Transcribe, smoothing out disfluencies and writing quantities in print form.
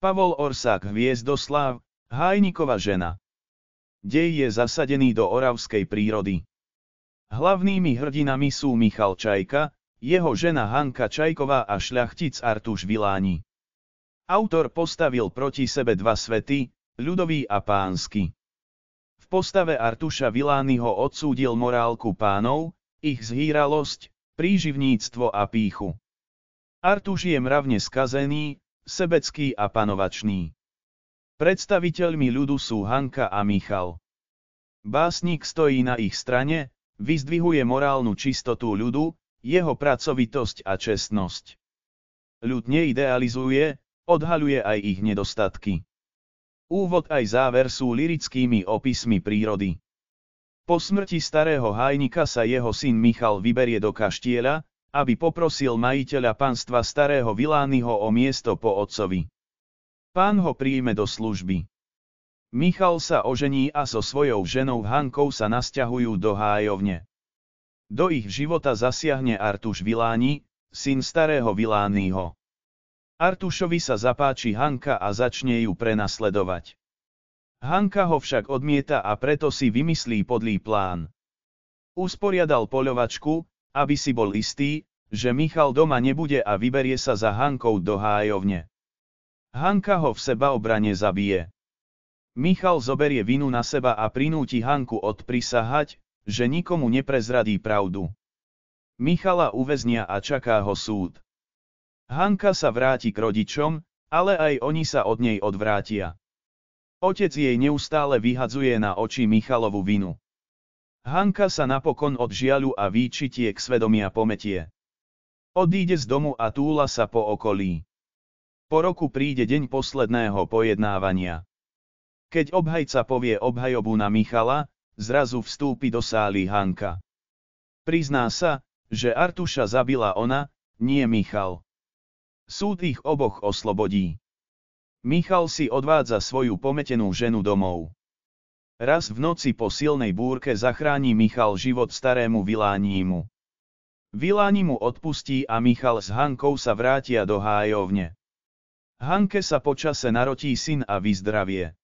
Pavol Orsák Hviezdoslav, Hájnikova žena. Dej je zasadený do oravskej prírody. Hlavnými hrdinami sú Michal Čajka, jeho žena Hanka Čajková a šľachtic Artúš Viláni. Autor postavil proti sebe dva svety, ľudový a pánsky. V postave Artúša Vilániho odsúdil morálku pánov, ich zhýralosť, príživníctvo a pýchu. Artúš je mravne skazený, sebecký a panovačný. Predstaviteľmi ľudu sú Hanka a Michal. Básnik stojí na ich strane, vyzdvihuje morálnu čistotu ľudu, jeho pracovitosť a čestnosť. Ľud neidealizuje, odhaľuje aj ich nedostatky. Úvod aj záver sú lyrickými opismi prírody. Po smrti starého Hájnika sa jeho syn Michal vyberie do kaštieľa, aby poprosil majiteľa panstva starého Vilániho o miesto po otcovi. Pán ho príjme do služby. Michal sa ožení a so svojou ženou Hankou sa nasťahujú do Hájovne. Do ich života zasiahne Artúš Viláni, syn starého Vilániho. Artúšovi sa zapáči Hanka a začne ju prenasledovať. Hanka ho však odmieta a preto si vymyslí podlý plán. Usporiadal poľovačku, aby si bol istý, že Michal doma nebude a vyberie sa za Hankou do Hájovne. Hanka ho v sebaobrane zabije. Michal zoberie vinu na seba a prinúti Hanku odprisahať, že nikomu neprezradí pravdu. Michala uväznia a čaká ho súd. Hanka sa vráti k rodičom, ale aj oni sa od nej odvrátia. Otec jej neustále vyhadzuje na oči Michalovu vinu. Hanka sa napokon od žiaľu a výčitiek svedomia pometie. Odíde z domu a túla sa po okolí. Po roku príde deň posledného pojednávania. Keď obhajca povie obhajobu na Michala, zrazu vstúpi do sály Hanka. Prizná sa, že Artúša zabila ona, nie Michal. Súd ich oboch oslobodí. Michal si odvádza svoju pometenú ženu domov. Raz v noci po silnej búrke zachráni Michal život starému Vilánimu. Viláni mu odpustí a Michal s Hankou sa vrátia do Hájovne. Hanke sa počase narodí syn a vyzdravie.